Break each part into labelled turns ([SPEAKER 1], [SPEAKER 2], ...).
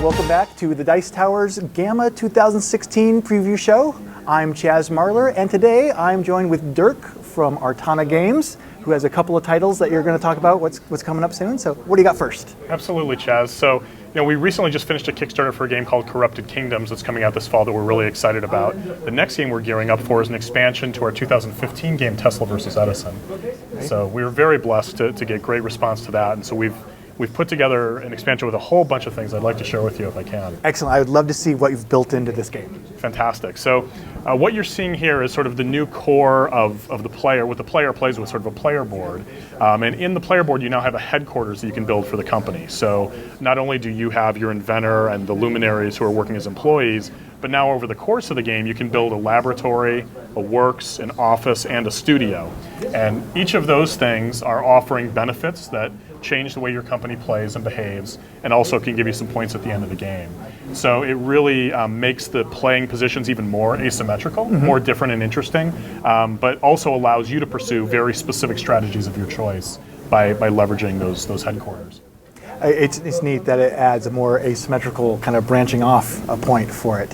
[SPEAKER 1] welcome back to the Dice Tower's GAMA 2016 preview show. I'm Chaz Marler, and today I'm joined with Dirk from Artana Games, who has a couple of titles that you're going to talk about what's coming up soon. So what do you got first?
[SPEAKER 2] Absolutely, Chaz. So, we recently just finished a Kickstarter for a game called Corrupted Kingdoms that's coming out this fall that we're really excited about. The next game we're gearing up for is an expansion to our 2015 game, Tesla versus Edison. So we were very blessed to get great response to that, and so we've put together an expansion with a whole bunch of things I'd like to share with you if I can.
[SPEAKER 1] Excellent. I would love to see what you've built into this game.
[SPEAKER 2] Fantastic. So what you're seeing here is sort of the new core of the player, what the player plays with, sort of a player board. And in the player board, you now have a headquarters that you can build for the company. So not only do you have your inventor and the Luminaries who are working as employees, but now over the course of the game, you can build a laboratory, a works, an office, and a studio. And each of those things are offering benefits that change the way your company plays and behaves, and also can give you some points at the end of the game. So it really makes the playing positions even more asymmetrical, more different and interesting, but also allows you to pursue very specific strategies of your choice by leveraging those headquarters.
[SPEAKER 1] It's neat that it adds a more asymmetrical kind of branching off point for it.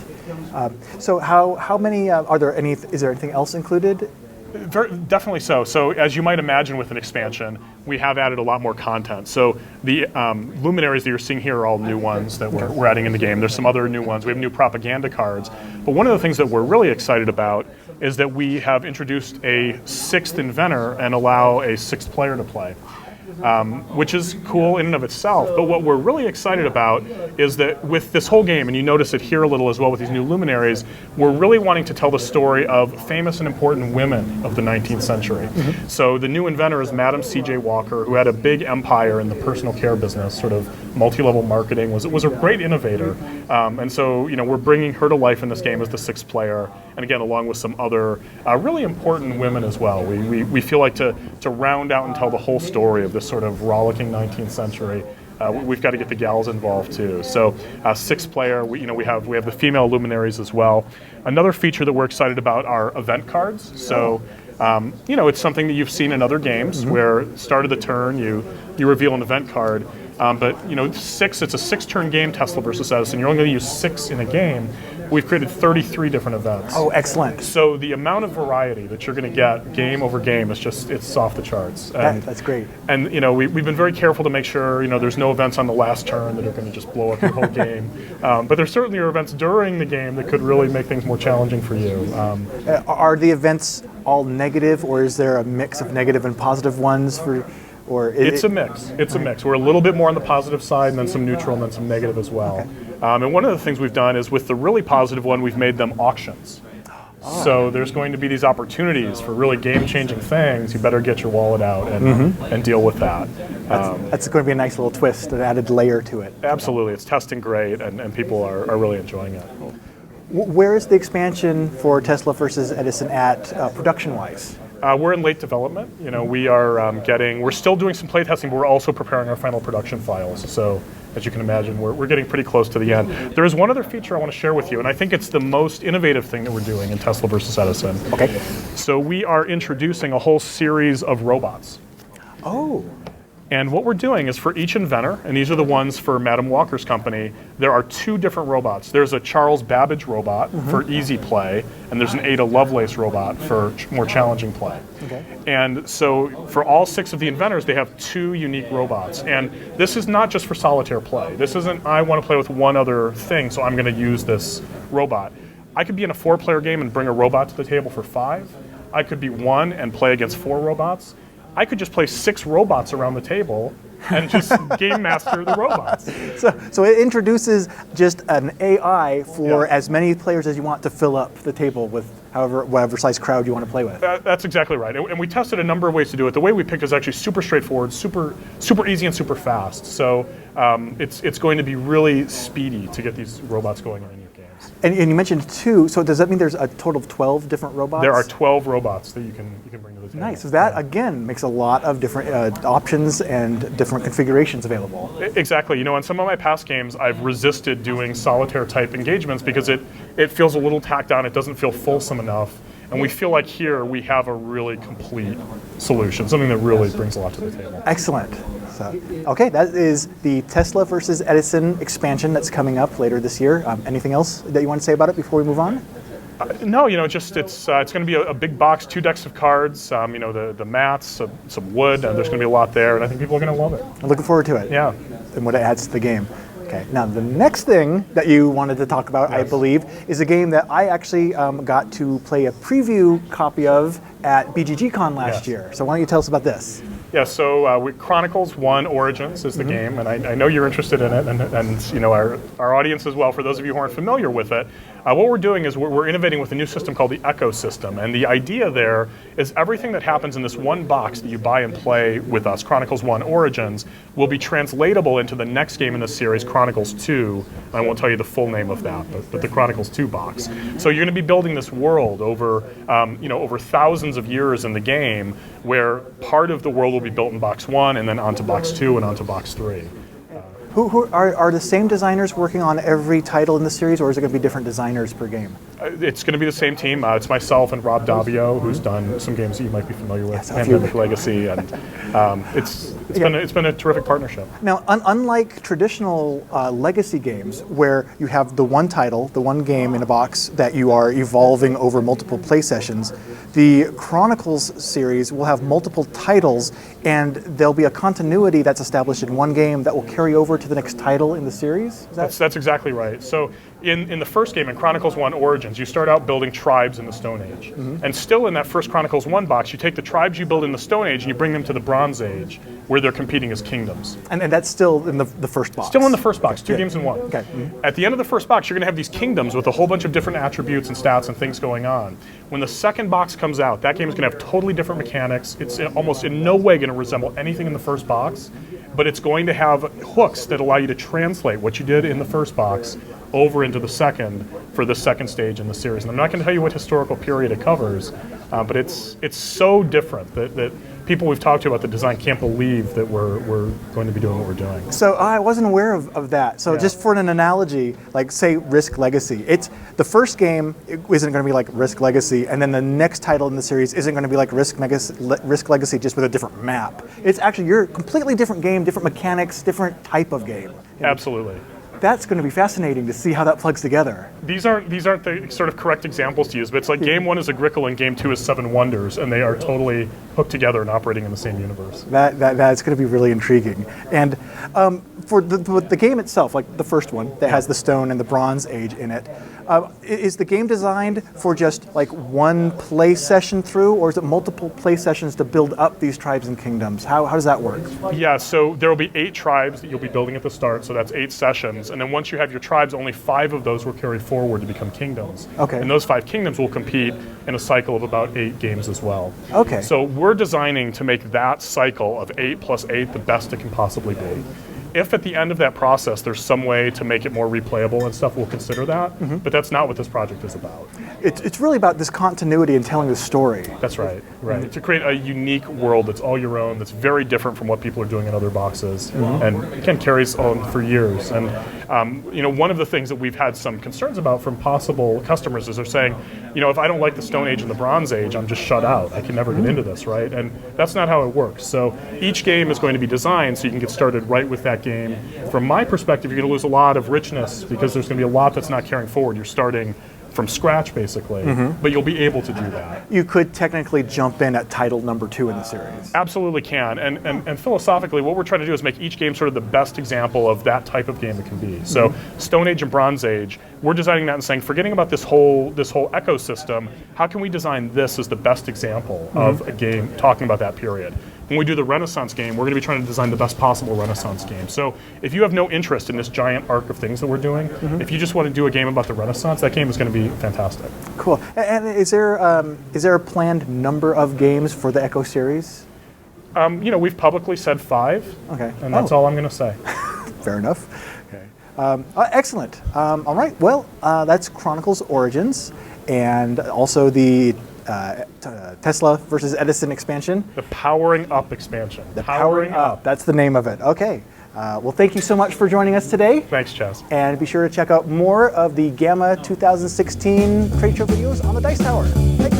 [SPEAKER 1] So how many, is there anything else included?
[SPEAKER 2] Definitely so. So as you might imagine with an expansion, we have added a lot more content. So the Luminaries that you're seeing here are all new ones that we're adding in the game. There's some other new ones. We have new propaganda cards. But one of the things that we're really excited about is that we have introduced a sixth inventor and allow a sixth player to play. Which is cool in and of itself, but what we're really excited about is that with this whole game, and you notice it here a little as well with these new Luminaries, we're really wanting to tell the story of famous and important women of the 19th century. So the new inventor is Madam C.J. Walker, who had a big empire in the personal care business, sort of multi-level marketing, was a great innovator. And so we're bringing her to life in this game as the sixth player, and again, along with some other really important women as well. We feel like to round out and tell the whole story of this sort of rollicking 19th century, we've got to get the gals involved too. So sixth player, we have the female Luminaries as well. Another feature that we're excited about are event cards. So it's something that you've seen in other games where start of the turn you reveal an event card. But it's a 6-turn game, Tesla versus Edison. You're only going to use 6 in a game. We've created 33 different events.
[SPEAKER 1] Oh, excellent.
[SPEAKER 2] So the amount of variety that you're going to get game over game is it's off the charts.
[SPEAKER 1] That's great.
[SPEAKER 2] And we've been very careful to make sure there's no events on the last turn that are going to just blow up your whole game. But there certainly are events during the game that could really make things more challenging for you.
[SPEAKER 1] Are the events all negative, or is there a mix of negative and positive ones
[SPEAKER 2] It's a mix. It's a mix. We're a little bit more on the positive side, and then some neutral, and then some negative as well.
[SPEAKER 1] Okay.
[SPEAKER 2] And one of the things we've done is with the really positive one, we've made them auctions. So there's going to be these opportunities for really game-changing things. You better get your wallet out and deal with that.
[SPEAKER 1] That's going to be a nice little twist, an added layer to it.
[SPEAKER 2] Absolutely. It's testing great, and people are really enjoying it.
[SPEAKER 1] Where is the expansion for Tesla versus Edison at production-wise?
[SPEAKER 2] We're in late development. We're still doing some playtesting, but we're also preparing our final production files. So as you can imagine, we're getting pretty close to the end. There is one other feature I want to share with you, and I think it's the most innovative thing that we're doing in Tesla versus Edison.
[SPEAKER 1] Okay.
[SPEAKER 2] So we are introducing a whole series of robots.
[SPEAKER 1] Oh.
[SPEAKER 2] And what we're doing is for each inventor, and these are the ones for Madam Walker's company, there are 2 different robots. There's a Charles Babbage robot for easy play, and there's an Ada Lovelace robot for more challenging play.
[SPEAKER 1] Okay.
[SPEAKER 2] And so for all 6 of the inventors, they have 2 unique robots. And this is not just for solitaire play. This isn't, I want to play with one other thing, so I'm going to use this robot. I could be in a 4-player game and bring a robot to the table for 5. I could be 1 and play against 4 robots. I could just play 6 robots around the table and just game master the robots.
[SPEAKER 1] So it introduces just an AI for as many players as you want to fill up the table with whatever size crowd you want to play with.
[SPEAKER 2] That's exactly right. And we tested a number of ways to do it. The way we picked is actually super straightforward, super easy and super fast. So it's going to be really speedy to get these robots going in your games.
[SPEAKER 1] And you mentioned 2, so does that mean there's a total of 12 different robots?
[SPEAKER 2] There are 12 robots that you can bring to the table.
[SPEAKER 1] Nice. So that, again, makes a lot of different options and different configurations available.
[SPEAKER 2] Exactly. In some of my past games, I've resisted doing solitaire-type engagements because it feels a little tacked on. It doesn't feel fulsome enough. And we feel like here we have a really complete solution, something that really brings a lot to the table.
[SPEAKER 1] Excellent. So, okay, that is the Tesla versus Edison expansion that's coming up later this year. Anything else that you want to say about it before we move on?
[SPEAKER 2] No, just it's going to be a big box, 2 decks of cards, the mats, some wood, and there's going to be a lot there, and I think people are going to love it.
[SPEAKER 1] I'm looking forward to it.
[SPEAKER 2] Yeah.
[SPEAKER 1] And what it adds to the game. Okay, now the next thing that you wanted to talk about, I believe, is a game that I actually got to play a preview copy of at BGG-Con last year. So why don't you tell us about this?
[SPEAKER 2] Yeah, so Chronicles 1 Origins is the game, and I know you're interested in it, and our audience as well, for those of you who aren't familiar with it. What we're doing is we're innovating with a new system called the ecosystem, and the idea there is everything that happens in this one box that you buy and play with us, Chronicles 1 Origins, will be translatable into the next game in the series, Chronicles 2. I won't tell you the full name of that, but the Chronicles 2 box. So you're going to be building this world over thousands of years in the game, where part of the world will be built in box 1 and then onto box 2 and onto box 3.
[SPEAKER 1] Who are the same designers working on every title in the series, or is it going to be different designers per game?
[SPEAKER 2] It's going to be the same team. It's myself and Rob Davio, who's done some games that you might be familiar with,
[SPEAKER 1] Yes,
[SPEAKER 2] Pandemic Legacy, and it's been a terrific partnership.
[SPEAKER 1] Now, unlike traditional legacy games, where you have the one title, the one game in a box that you are evolving over multiple play sessions, the Chronicles series will have multiple titles, and there'll be a continuity that's established in one game that will carry over to the next title in the series?
[SPEAKER 2] That's exactly right. So in the first game, in Chronicles 1 Origins, you start out building tribes in the Stone Age. And still in that first Chronicles 1 box, you take the tribes you build in the Stone Age and you bring them to the Bronze Age, where they're competing as kingdoms.
[SPEAKER 1] And that's still in the first box?
[SPEAKER 2] Still in the first box, 2 games in 1.
[SPEAKER 1] Okay.
[SPEAKER 2] At the end of the first box, you're going to have these kingdoms with a whole bunch of different attributes and stats and things going on. When the second box comes out, that game is going to have totally different mechanics. It's almost in no way going to resemble anything in the first box, but it's going to have hooks that allow you to translate what you did in the first box over into the second for the second stage in the series. And I'm not going to tell you what historical period it covers, but it's so different that people we've talked to about the design can't believe that we're going to be doing what we're doing.
[SPEAKER 1] So I wasn't aware of that. So just for an analogy, like say Risk Legacy, it's the first game isn't going to be like Risk Legacy, and then the next title in the series isn't going to be like Risk Legacy just with a different map. It's actually you're a completely different game, different mechanics, different type of game.
[SPEAKER 2] Absolutely.
[SPEAKER 1] That's going to be fascinating to see how that plugs together.
[SPEAKER 2] These aren't the sort of correct examples to use, but it's like game 1 is Agricola and game 2 is Seven Wonders, and they are totally hooked together and operating in the same universe.
[SPEAKER 1] That's going to be really intriguing. And for the game itself, like the first one that has the Stone and the Bronze Age in it, is the game designed for just like one play session through, or is it multiple play sessions to build up these tribes and kingdoms? How does that work?
[SPEAKER 2] Yeah, so there will be 8 tribes that you'll be building at the start, so that's 8 sessions. And then once you have your tribes, only 5 of those will carry forward to become kingdoms.
[SPEAKER 1] Okay.
[SPEAKER 2] And those 5 kingdoms will compete in a cycle of about 8 games as well.
[SPEAKER 1] Okay.
[SPEAKER 2] So we're designing to make that cycle of 8 plus 8 the best it can possibly be. If at the end of that process there's some way to make it more replayable and stuff, we'll consider that, but that's not what this project is about.
[SPEAKER 1] It's really about this continuity and telling the story.
[SPEAKER 2] That's right, right. To create a unique world that's all your own, that's very different from what people are doing in other boxes, and again, carries on for years. And one of the things that we've had some concerns about from possible customers is they're saying, if I don't like the Stone Age and the Bronze Age, I'm just shut out. I can never get into this, right? And that's not how it works. So each game is going to be designed so you can get started right with that game. From my perspective, you're going to lose a lot of richness because there's going to be a lot that's not carrying forward. You're starting from scratch, basically, but you'll be able to do that.
[SPEAKER 1] You could technically jump in at title number 2 in the series.
[SPEAKER 2] Absolutely can, and philosophically, what we're trying to do is make each game sort of the best example of that type of game it can be. So Stone Age and Bronze Age, we're designing that and saying, forgetting about this whole ecosystem, how can we design this as the best example of a game talking about that period? When we do the Renaissance game, we're going to be trying to design the best possible Renaissance game. So if you have no interest in this giant arc of things that we're doing, if you just want to do a game about the Renaissance, that game is going to be fantastic.
[SPEAKER 1] Cool. And is there a planned number of games for the Echo series?
[SPEAKER 2] We've publicly said 5,
[SPEAKER 1] Okay.
[SPEAKER 2] and that's all I'm going to say.
[SPEAKER 1] Fair enough. Okay. Excellent. All right. Well, that's Chronicles Origins, and also the Tesla versus Edison expansion.
[SPEAKER 2] The Powering Up expansion.
[SPEAKER 1] The Powering Up. That's the name of it. Okay. Well, thank you so much for joining us today.
[SPEAKER 2] Thanks, Chaz.
[SPEAKER 1] And be sure to check out more of the GAMA 2016 trade show videos on the Dice Tower. Thank you.